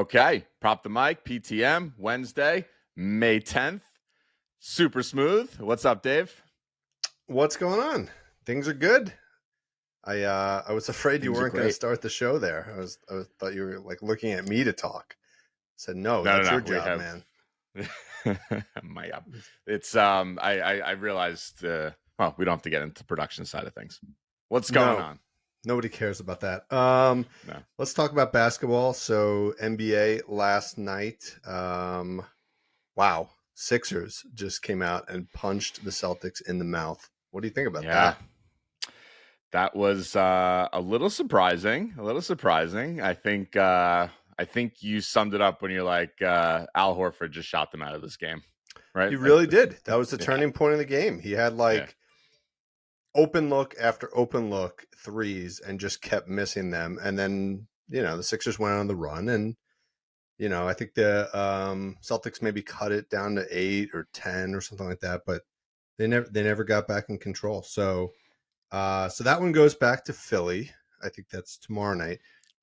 Okay, Prop the Mic, PTM, Wednesday, May 10th. Super smooth. What's up, Dave? What's going on? Things are good. I was afraid you Things are weren't going to great. start the show there. I thought you were like looking at me to talk. I said no, No, that's no, your no. We job, have man. my It's I realized well, we don't have to get into production side of things. What's going No, on? nobody cares about that. No. Let's talk about basketball. So NBA last night. Wow, Sixers just came out and punched the Celtics in the mouth. What do you think about Yeah. that? That was a little surprising. A little surprising. I think you summed it up when you're like Al Horford just shot them out of this game. Right? He really did. That was the Yeah. turning point of the game. He had Yeah. open look after open look threes and just kept missing them. And then, the Sixers went on the run and, I think the Celtics maybe cut it down to 8 or 10 or something like that, but they never got back in control. So that one goes back to Philly. I think that's tomorrow night.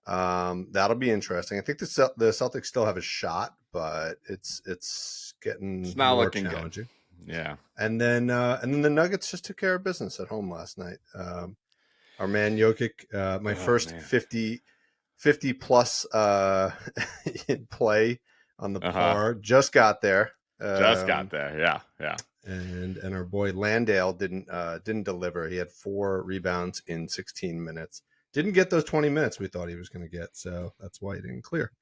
That'll be interesting. I think the Celtics still have a shot, but it's getting It's not more looking challenging. good. Yeah. And then the Nuggets just took care of business at home last night. Our man Jokic, my first Man. 50 plus in play on the Uh-huh. par, just got there. Just got there. Yeah. Yeah. And our boy Landale didn't deliver. He had 4 rebounds in 16 minutes. Didn't get those 20 minutes we thought he was going to get, so that's why he didn't clear.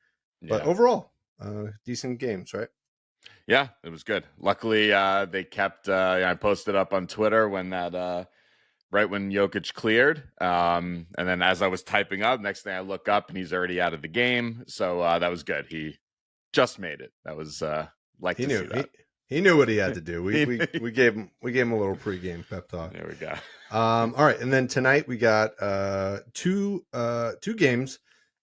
But Yeah. overall, decent games, right? Yeah, it was good. Luckily, they kept I posted up on Twitter when that right when Jokic cleared. And then as I was typing up, next thing I look up and he's already out of the game. So that was good. He just made it. That was like He to knew see that. he knew what he had to do. We He- we gave him a little pregame pep talk. There we go. All right, and then tonight we got two games.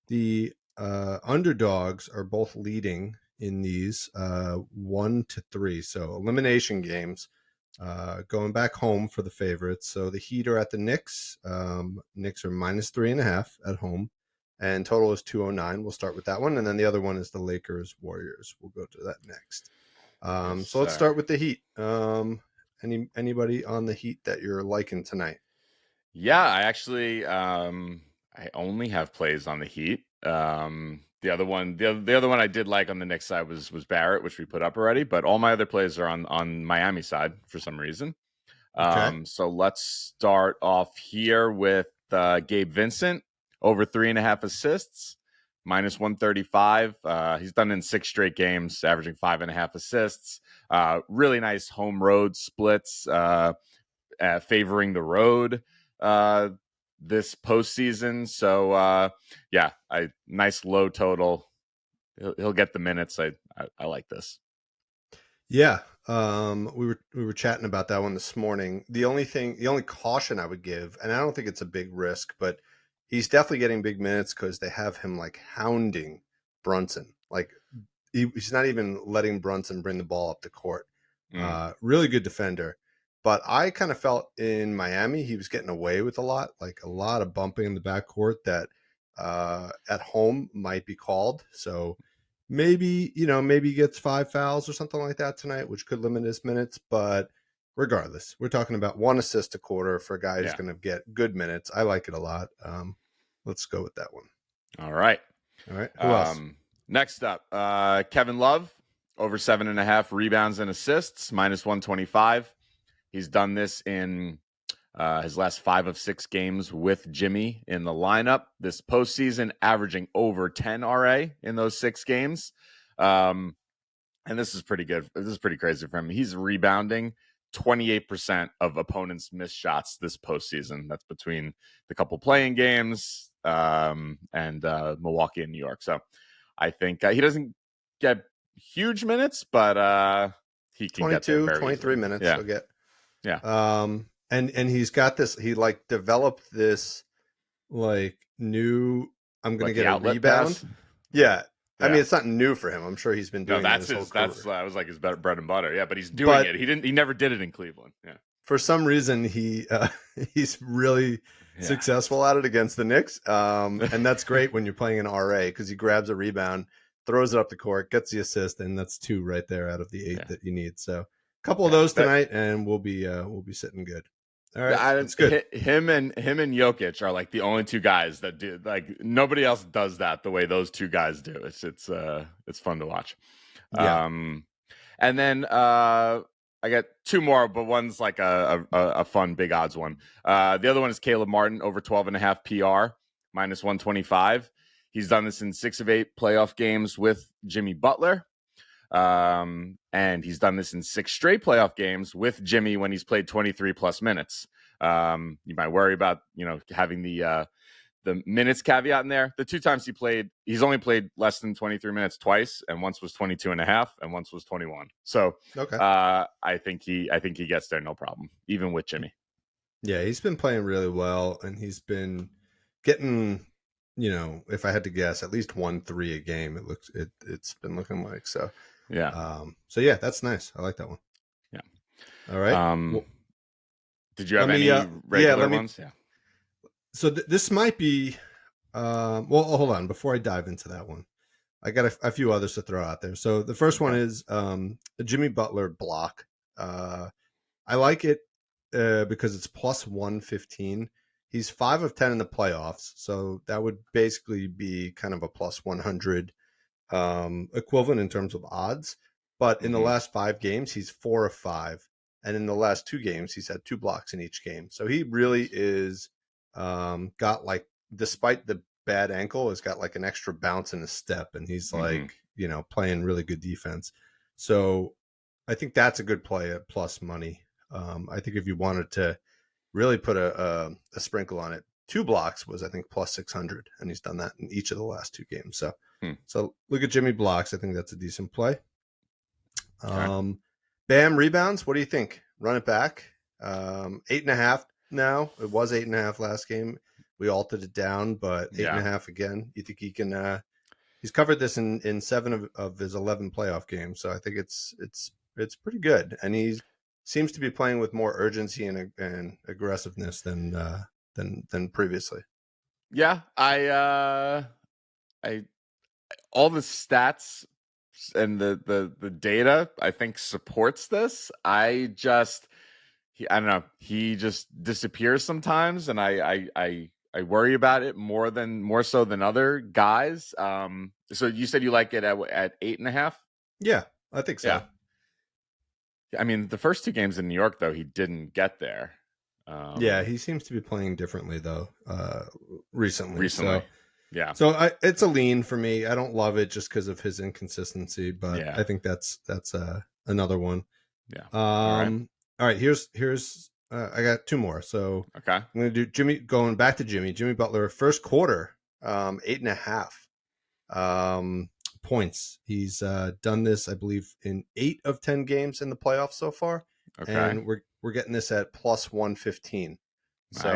The underdogs are both leading in these 1-3, so elimination games. Going back home for the favorites. So the Heat are at the Knicks. Knicks are -3.5 at home, and total is 209. We'll start with that one, and then the other one is the Lakers Warriors. We'll go to that next. Yes, So let's sir. start with the Heat. Anybody on the Heat that you're liking tonight? Yeah, I actually I only have plays on the Heat. The other one, the other one I did like on the Knicks side was Barrett, which we put up already. But all my other plays are on Miami side for some reason. Okay. So let's start off here with Gabe Vincent over 3.5 assists, -135. He's done in 6 straight games, averaging 5.5 assists. Really nice home road splits, favoring the road this postseason. So yeah, nice low total. He'll get the minutes. I like this. Yeah. We were chatting about that one this morning. The only caution I would give, and I don't think it's a big risk, but he's definitely getting big minutes because they have him like hounding Brunson. Like he's not even letting Brunson bring the ball up the court. Really good defender. But I kind of felt in Miami he was getting away with a lot of bumping in the backcourt that at home might be called. So maybe he gets 5 fouls or something like that tonight, which could limit his minutes. But regardless, we're talking about 1 assist a quarter for a guy who's going to get good minutes. I like it a lot. Let's go with that one. All right. Who else? Next up, Kevin Love over 7.5 rebounds and assists, -125. He's done this in his last 5 of 6 games with Jimmy in the lineup this postseason, averaging over 10 RA in those 6 games. And this is pretty good. This is pretty crazy for him. He's rebounding 28% of opponents' missed shots this postseason. That's between the couple playing games and Milwaukee and New York. So I think he doesn't get huge minutes, but he can get there very 23 easily. minutes Yeah. he'll get. Yeah. And he's got this, he like developed this like new, I'm going to get a rebound. Pass? Yeah. I mean, it's not new for him. I'm sure he's been doing that's his whole career. that was like his bread and butter. Yeah, but he's doing it. He never did it in Cleveland. Yeah. For some reason, he's really successful at it against the Knicks. And that's great when you're playing an RA because he grabs a rebound throws it up the court, gets the assist, and that's 2 right there out of the 8 that you need. So a couple of Yeah, those tonight, and we'll be sitting good. All right, that's good. Him and Jokic are like the only 2 guys that do, like, nobody else does that the way those 2 guys do. It's fun to watch. Yeah. And then I got 2 more, but one's like a fun big odds one. The other one is Caleb Martin over 12.5 PR minus 125. He's done this in 6 of 8 playoff games with Jimmy Butler. And he's done this in 6 straight playoff games with Jimmy when he's played 23 plus minutes. You might worry about, having the minutes caveat in there. The 2 times he's only played less than 23 minutes twice, and once was 22 and a half, and once was 21. So okay. I think he gets there no problem, even with Jimmy. Yeah, he's been playing really well, and he's been getting, if I had to guess, at least 1-3 a game. It's been looking like. So yeah. So yeah, that's nice. I like that one. Yeah. All right. Did you have any regular ones? Yeah. So this might be. Well, hold on. Before I dive into that one, I got a few others to throw out there. So the first one is a Jimmy Butler block. I like it because it's plus 115. He's 5 of 10 in the playoffs, so that would basically be kind of a plus 100 equivalent in terms of odds. But in the last 5 games, he's 4 of 5, and in the last 2 games, he's had 2 blocks in each game. So he really is got, like, despite the bad ankle, has got like an extra bounce in his step, and he's like playing really good defense. So I think that's a good play at plus money. I think if you wanted to really put a sprinkle on it, 2 blocks was, I think, plus 600, and he's done that in each of the last 2 games. So look at Jimmy blocks. I think that's a decent play. Okay. Bam rebounds. What do you think? Run it back. 8.5 now. It was 8.5 last game. We altered it down, but 8.5 again. You think he can? He's covered this in 7 of his 11 playoff games, so I think it's pretty good. And he seems to be playing with more urgency and aggressiveness than previously. Yeah, I all the stats and the data I think supports this. I don't know. He just disappears sometimes, and I worry about it more so than other guys. So you said you like it at 8.5? Yeah, I think so. Yeah. I mean, the first 2 games in New York, though, he didn't get there. Yeah, he seems to be playing differently, though, recently. So, yeah. So it's a lean for me. I don't love it just because of his inconsistency, but I think that's another one. Yeah. All right. Here's I got 2 more. So okay, I'm going to do going back to Jimmy Butler, first quarter, 8.5 points. He's done this, I believe, in 8 of 10 games in the playoffs so far. Okay. And we're getting this at plus 115. Nice. So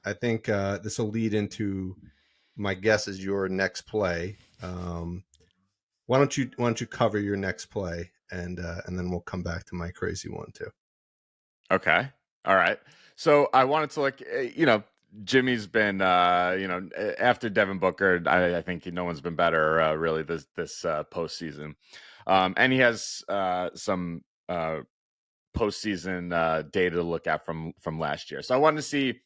I think this will lead into, my guess is, your next play. Why don't you cover your next play, and then we'll come back to my crazy one too. Okay. All right. So I wanted to look, Jimmy's been, after Devin Booker, I think no one's been better really this postseason. And he has some postseason data to look at from last year. So I wanted to see,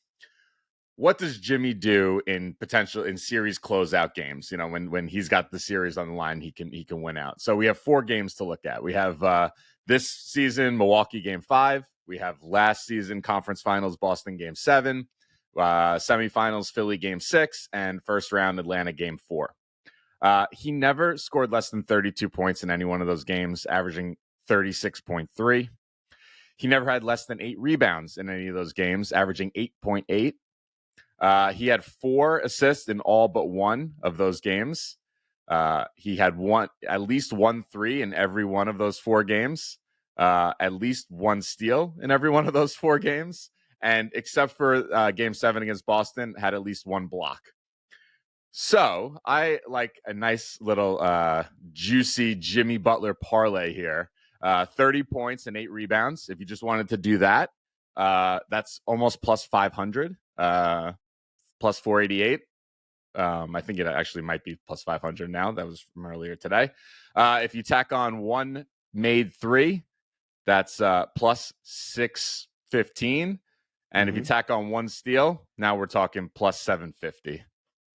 what does Jimmy do in series closeout games? When he's got the series on the line, he can win out. So we have 4 games to look at. We have this season Milwaukee Game 5. We have last season Conference Finals Boston Game 7, semifinals Philly Game 6, and first round Atlanta Game 4. He never scored less than 32 points in any one of those games, averaging 36.3. He never had less than 8 rebounds in any of those games, averaging 8.8. He had 4 assists in all but 1 of those games. He had at least 1 3 in every one of those 4 games. At least 1 steal in every one of those 4 games. And except for Game 7 against Boston, had at least 1 block. So I like a nice little juicy Jimmy Butler parlay here. 30 points and 8 rebounds. If you just wanted to do that, that's almost plus 500. Plus 488. I think it actually might be plus 500 now. That was from earlier today. If you tack on one made three, that's plus 615. And if you tack on one steal, now we're talking plus 750.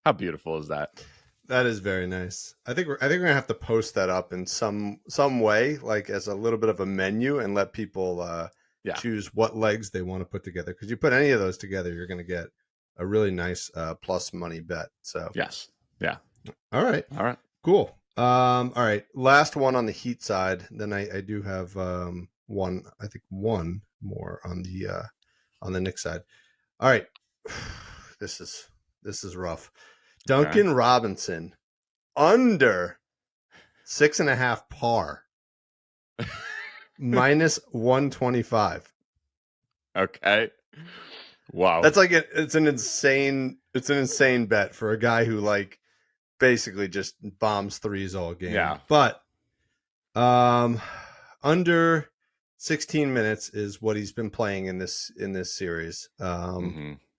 How beautiful is that? That is very nice. I think we're gonna have to post that up in some way, like as a little bit of a menu, and let people choose what legs they want to put together. Because you put any of those together, you're gonna get a really nice plus money bet. So yes, yeah. All right, cool. All right, last one on the Heat side. Then I do have one. I think one more on the Knicks side. All right, this is rough. Duncan Robinson under 6.5 par minus 125. Okay. Wow. That's like it's an insane bet for a guy who like basically just bombs threes all game. Yeah. But under 16 minutes is what he's been playing in this series.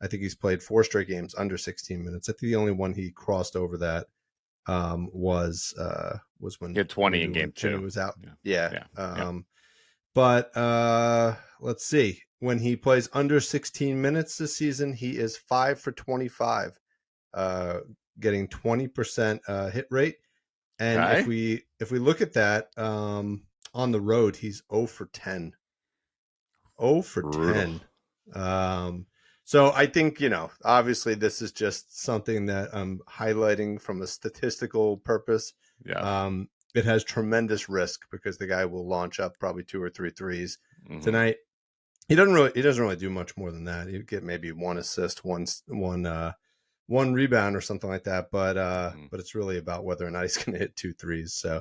I think he's played 4 straight games under 16 minutes. I think the only one he crossed over that was when he had 20 in game 2. Jimmy was out. Yeah. But let's see. When he plays under 16 minutes this season, he is 5 for 25, getting 20% hit rate. And if we look at that on the road, he's 0 for 10. 0 for Brutal. 10. So I think, obviously this is just something that I'm highlighting from a statistical purpose. Yeah. It has tremendous risk because the guy will launch up probably 2 or 3 threes tonight. He doesn't really do much more than that. He'd get maybe 1 assist, one rebound or something like that. But it's really about whether or not he's going to hit 2 threes. So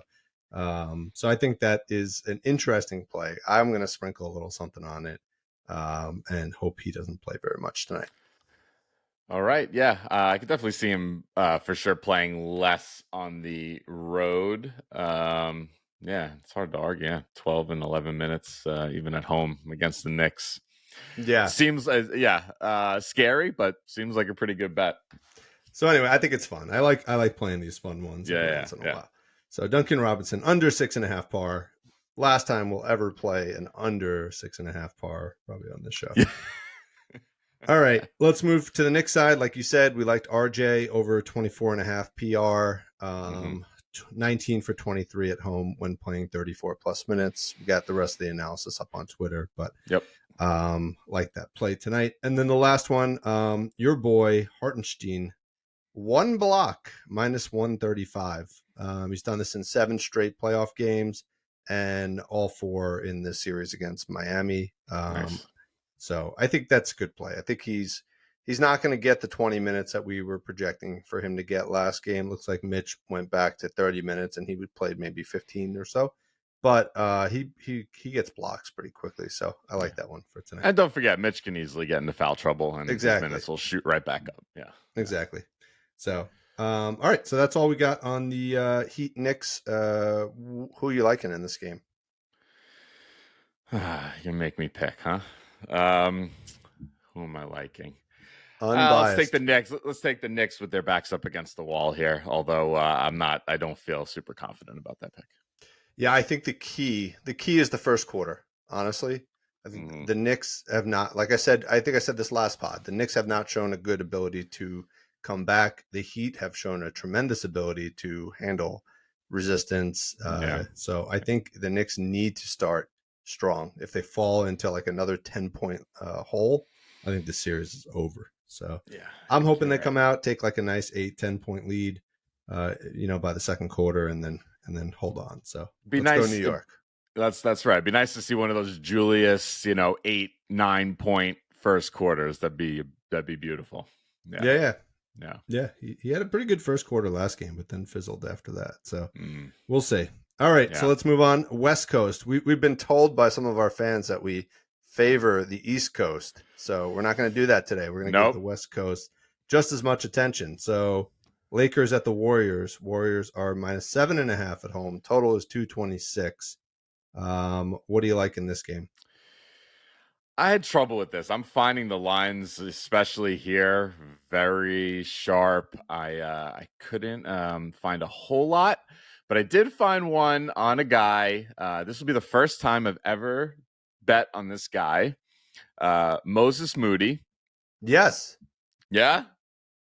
I think that is an interesting play. I'm going to sprinkle a little something on it. And hope he doesn't play very much tonight. All right. Yeah. I could definitely see him for sure playing less on the road. Yeah, it's hard to argue. Yeah, 12 and 11 minutes, even at home against the Knicks. Yeah. Seems, scary, but seems like a pretty good bet. So anyway, I think it's fun. I like playing these fun ones once in a while. So Duncan Robinson, under 6.5 par. Last time we'll ever play an under 6.5 par, probably on this show. All right, let's move to the Knicks side. Like you said, we liked RJ over 24.5 PR, 19 for 23 at home when playing 34 plus minutes. We got the rest of the analysis up on Twitter, but like that play tonight. And then the last one, your boy Hartenstein, 1 block minus 135. He's done this in 7 straight playoff games and all 4 in this series against Miami. Nice. So I think that's a good play. I think he's not going to get the 20 minutes that we were projecting for him to get last game. Looks like Mitch went back to 30 minutes and he would play maybe 15 or so. But he gets blocks pretty quickly. So I like that one for tonight. And don't forget, Mitch can easily get into foul trouble and his minutes will shoot right back up. Yeah. Exactly. So all right. So that's all we got on the Heat Knicks. Who are you liking in this game? You make me pick, huh? Who am I liking? Unbiased. Let's take the Knicks. Let's take the Knicks with their backs up against the wall here. Although I don't feel super confident about that pick. Yeah, I think the key is the first quarter. Honestly, I think the Knicks have not, like I said, I think I said this last pod. The Knicks have not shown a good ability to come back. The Heat have shown a tremendous ability to handle resistance. So I think the Knicks need to start strong. If they fall into like another 10-point hole, I think the series is over. So I'm hoping they come out, take like a nice 8-10 point lead, by the second quarter, and then hold on. So let's go New York. That's right. It'd be nice to see one of those Julius, 8-9 point first quarters. That'd be beautiful. Yeah. He had a pretty good first quarter last game, but then fizzled after that. So we'll see. All right, so let's move on. West Coast. We've been told by some of our fans that we favor the East Coast. So we're not going to do that today. We're going to give the West Coast just as much attention. So Lakers at the Warriors. Warriors are minus 7.5 at home. Total is 226. What do you like in this game? I had trouble with this. I'm finding the lines, especially here, very sharp. I couldn't find a whole lot, but I did find one on a guy. This will be the first time I've ever bet on this guy, Moses Moody. Yes, Yeah.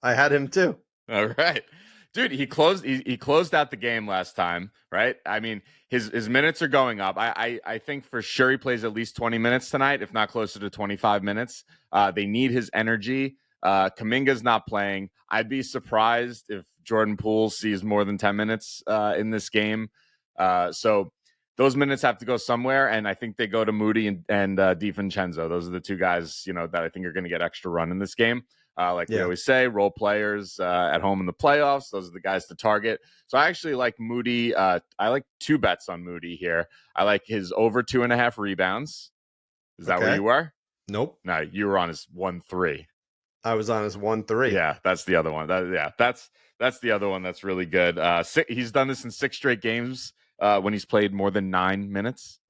I had him too. All right. Dude, he closed out the game last time, right? I mean, his minutes are going up. I think for sure he plays at least 20 minutes tonight, if not closer to 25 minutes. They need his energy. Kaminga's not playing. I'd be surprised if Jordan Poole sees more than 10 minutes in this game. So those minutes have to go somewhere, and I think they go to Moody and DiVincenzo. Those are the two guys, that I think are going to get extra run in this game. Like we always say, role players at home in the playoffs. Those are the guys to target. So I actually like Moody. I like 2 bets on Moody here. I like his over 2.5 rebounds. Is that where you were? Nope. No, you were on his 1-3. I was on his 1-3. Yeah, that's the other one. That's the other one that's really good. He's done this in 6 straight games when he's played more than 9 minutes.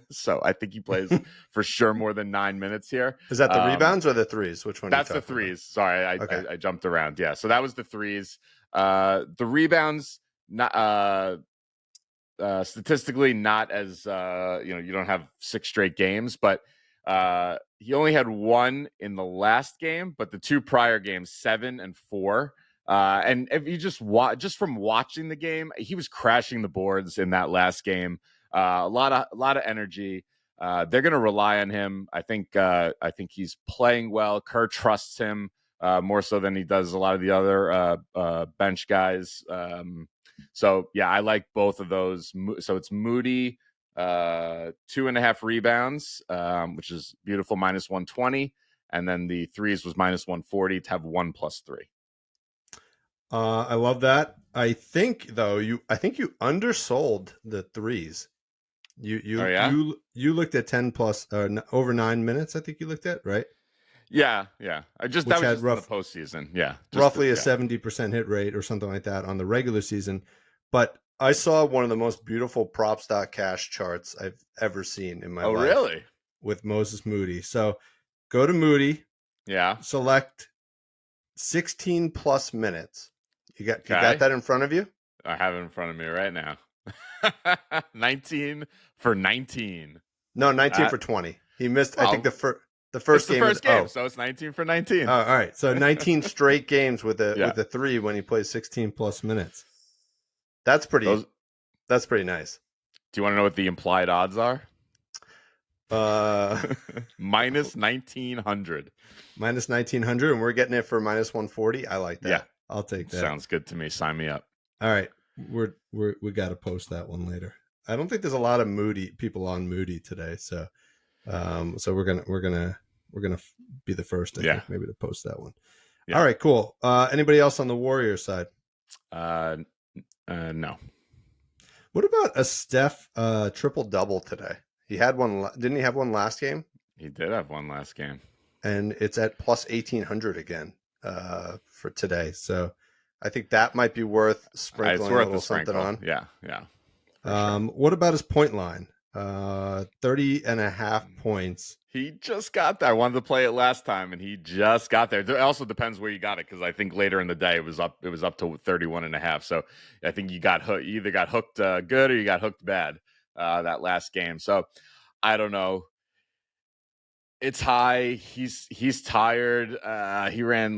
So I think he plays for sure more than 9 minutes here. Is that the rebounds or the threes? Which one? That's the threes. Sorry, I jumped around. Yeah, so that was the threes. The rebounds, not statistically not as you don't have 6 straight games, but he only had 1 in the last game, but the 2 prior games, 7 and 4. And if you just from watching the game, he was crashing the boards in that last game. A lot of energy. They're going to rely on him. I think he's playing well. Kerr trusts him more so than he does a lot of the other bench guys. So yeah, I like both of those. So it's Moody, 2.5 rebounds, which is beautiful, -120, and then the threes was -140 to have 1+3. I love that. I think you undersold the threes. You looked at 10 plus over 9 minutes. I think you looked at, right? Yeah. That was just in the postseason. Yeah, roughly a 70% hit rate or something like that on the regular season. But I saw one of the most beautiful props.cash charts I've ever seen in my life. Oh, really? With Moses Moody. So go to Moody. Yeah. Select 16 plus minutes. You got that in front of you? I have it in front of me right now. 19 for 19. No, 19 for 20. He missed. I think the first game. So it's 19 for 19. All right, so 19 straight games with a 3 when he plays 16 plus minutes. That's pretty. That's pretty nice. Do you want to know what the implied odds are? Minus 1900. Minus 1900, and we're getting it for -140. I like that. Yeah, I'll take that. Sounds good to me. Sign me up. All right. We got to post that one later. I don't think there's a lot of people on Moody today, so we're gonna be the first, I think, maybe to post that one. Yeah. All right, cool. Anybody else on the Warriors side? No. What about a Steph triple double today? He had one. Didn't he have one last game? He did have one last game, and it's at plus 1800 again for today. So I think that might be worth sprinkling a little something on. Yeah. Sure. What about his point line? 30.5 points. He just got there. I wanted to play it last time, and he just got there. It also depends where you got it, because I think later in the day it was up to 31.5. So I think you either got hooked good or you got hooked bad that last game. So I don't know. It's high. He's tired. He ran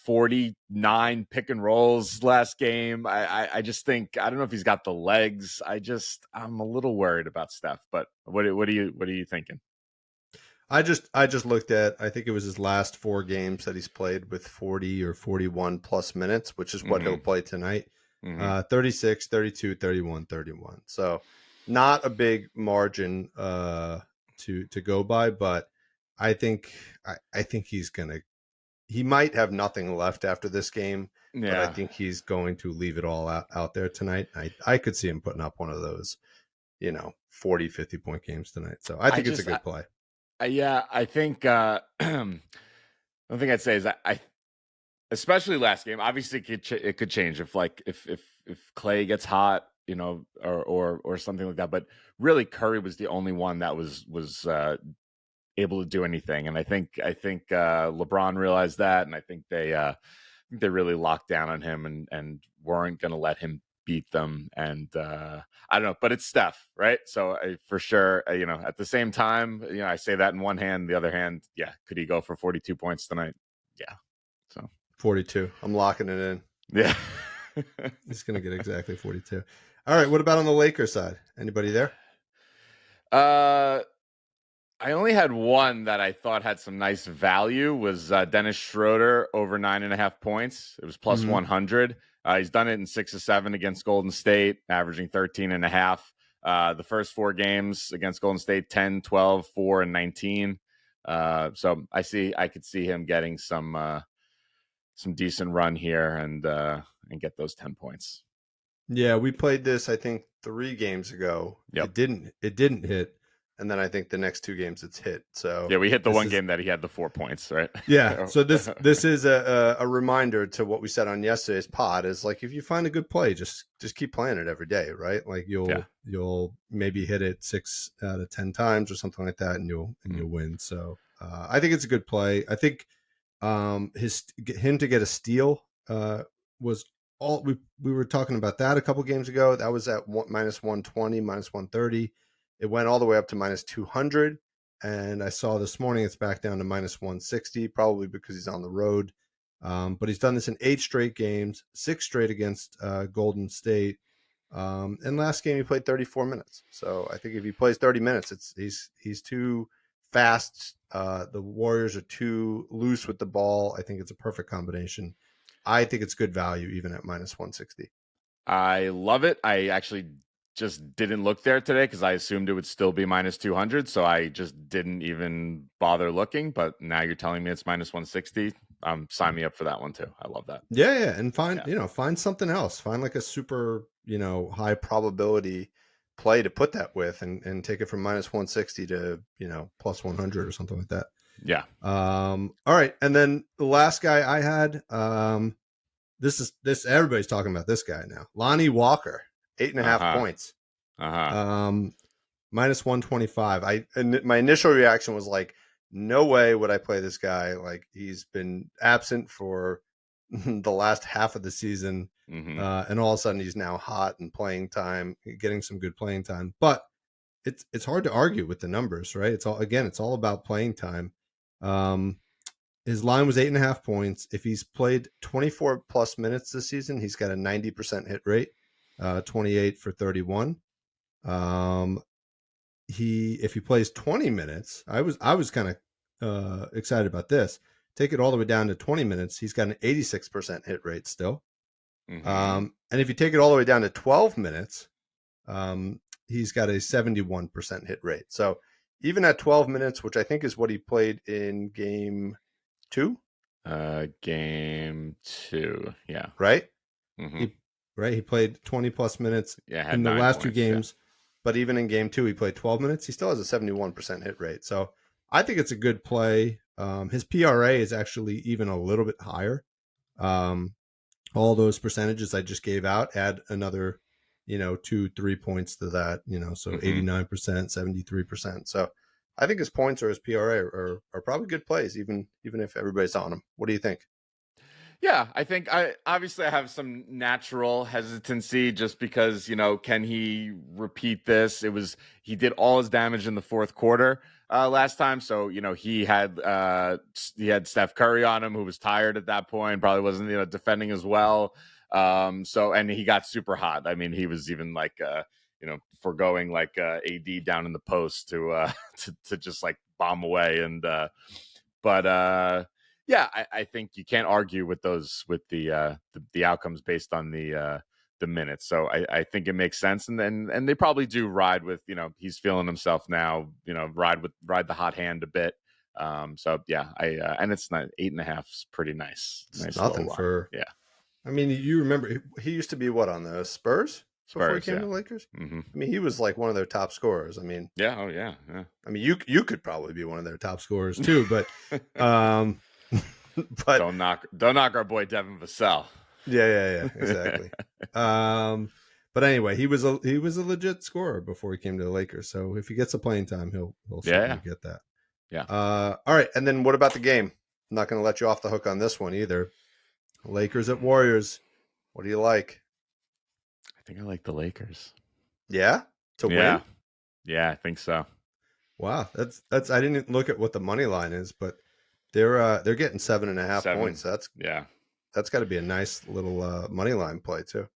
49 pick and rolls last game. I just think, I don't know if he's got the legs. I'm a little worried about Steph, but what are you thinking? I just looked at, I think it was his last 4 games that he's played with 40 or 41 plus minutes, which is what he'll play tonight. 36, 32, 31, 31. So not a big margin to go by, but I think he might have nothing left after this game. Yeah. But I think he's going to leave it all out there tonight. I could see him putting up one of those, 40, 50 point games tonight. So I think it's a good play. I think one thing I'd say is that especially last game, obviously it could change if Clay gets hot, or something like that. But really, Curry was the only one that was able to do anything. And I think LeBron realized that, and I think they really locked down on him and weren't going to let him beat them. And I don't know, but it's Steph, right? So for sure, at the same time, I say that in one hand, the other hand, yeah, could he go for 42 points tonight? Yeah. So 42. I'm locking it in. yeah. He's going to get exactly 42. All right. What about on the Lakers side? Anybody there? I only had one that I thought had some nice value was Dennis Schroeder over 9.5 points. It was plus 100. He's done it in 6 of 7 against Golden State, averaging 13.5. The first 4 games against Golden State, 10, 12, 4, and 19. So I could see him getting some decent run here and get those 10 points. Yeah, we played this, I think, 3 games ago. Yep. It didn't hit. And then I think the next 2 games it's hit. So yeah, we hit the one game that he had the 4 points, right? Yeah. So this is a reminder to what we said on yesterday's pod is like, if you find a good play, just keep playing it every day, right? Like you'll maybe hit it 6 out of 10 times or something like that, and you'll win. So I think it's a good play. I think him to get a steal was all we were talking about that a couple games ago. That was at minus 120, minus 130. It went all the way up to minus 200. And I saw this morning it's back down to minus 160, probably because he's on the road. But he's done this in 8 straight games, 6 straight against Golden State. And last game he played 34 minutes. So I think if he plays 30 minutes, he's too fast. The Warriors are too loose with the ball. I think it's a perfect combination. I think it's good value even at minus 160. I love it. I actually just didn't look there today because I assumed it would still be minus 200. So I just didn't even bother looking. But now you're telling me it's minus 160. Sign me up for that one too. I love that. Yeah. And find something else. Find like a super, high probability play to put that with and take it from minus 160 to, plus 100 or something like that. Yeah. All right. And then the last guy I had, this everybody's talking about this guy now. Lonnie Walker, 8.5 points. Minus 125. My initial reaction was like, no way would I play this guy. Like, he's been absent for the last half of the season. And all of a sudden he's now hot and playing time, getting some good playing time. But it's hard to argue with the numbers, right? It's all about playing time. His line was 8.5 points. If he's played 24 plus minutes this season, he's got a 90% hit rate, 28 for 31. If he plays 20 minutes, I was kind of excited about this. Take it all the way down to 20 minutes, he's got an 86% hit rate still. And if you take it all the way down to 12 minutes, he's got a 71% hit rate. So even at 12 minutes, which I think is what he played in game 2. Game 2, yeah. Right? He played 20 plus minutes in the last 2 games. Yeah. But even in game 2, he played 12 minutes. He still has a 71% hit rate. So I think it's a good play. His PRA is actually even a little bit higher. All those percentages I just gave out, add another, 2-3 points to that, so 89%, 73%. So I think his points or his PRA are probably good plays, even if everybody's on him. What do you think? Yeah, I think I have some natural hesitancy just because, can he repeat this? He did all his damage in the fourth quarter last time. So, he had Steph Curry on him, who was tired at that point, probably wasn't, defending as well. And he got super hot. I mean, he was even like, foregoing like AD down in the post to just like bomb away. And, yeah, I think you can't argue with the outcomes based on the minutes. So I think it makes sense, and they probably do ride with he's feeling himself now. Ride the hot hand a bit. So yeah, and it's not 8.5 is pretty nice. It's nothing for I mean, you remember he used to be what on the Spurs before he came to the Lakers. I mean, he was like one of their top scorers. I mean, yeah, oh yeah. I mean, you could probably be one of their top scorers too, but. But don't knock our boy Devin Vassell. Yeah, exactly. But anyway, he was a legit scorer before he came to the Lakers. So if he gets a playing time, he'll certainly get that. Yeah. All right, and then what about the game? I'm not going to let you off the hook on this one either. Lakers at Warriors. What do you like? I think I like the Lakers. Yeah, to Yeah. win. Yeah, I think so. Wow, that's. I didn't look at what the money line is, but they're getting 7.5 7. points. Yeah. That's got to be a nice little money line play too.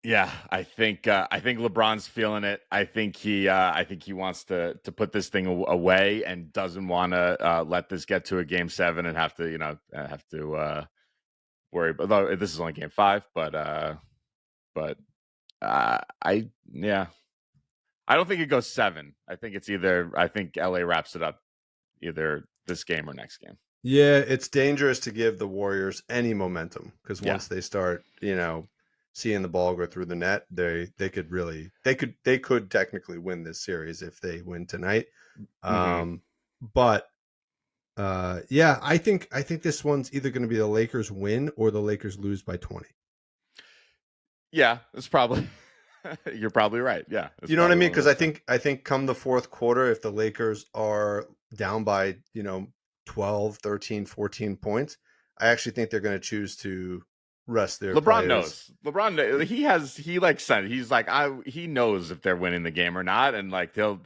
Yeah, I think LeBron's feeling it. I think he wants to put this thing away and doesn't want to let this get to a game 7 and have to, worry. But though this is only game 5, but I yeah, I don't think it goes 7. I think LA wraps it up either this game or next game. Yeah, it's dangerous to give the Warriors any momentum because Yeah. once they start, seeing the ball go through the net, they could technically win this series if they win tonight. Mm-hmm. But yeah, I think this one's either going to be the Lakers win or the Lakers lose by 20. Yeah, it's probably you're probably right. Yeah, it's You know what I probably mean? one of Because those I things. think I think come the fourth quarter, if the Lakers are down by 12, 13, 14 points, I actually think they're going to choose to rest their LeBron players. knows. He like said he's like he knows if they're winning the game or not, and like they'll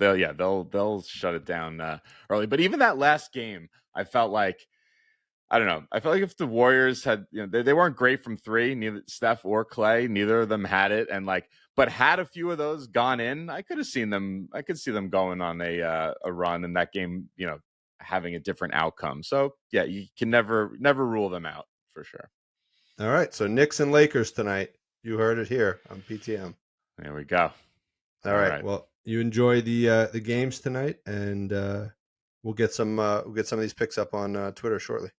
shut it down early. But even that last game, I felt like I don't know. I felt like if the Warriors had, they weren't great from three, neither Steph or Clay, neither of them had it, and like, but had a few of those gone in, I could have seen them. I could see them going on a run in that game, having a different outcome. So yeah, you can never rule them out for sure. All right, so Knicks and Lakers tonight. You heard it here on PTM. There we go. All All right. right. Well, you enjoy the games tonight, and we'll get some of these picks up on Twitter shortly.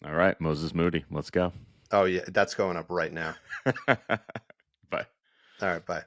All right. Moses Moody. Let's go. Oh yeah, that's going up right now. Bye. All right, bye.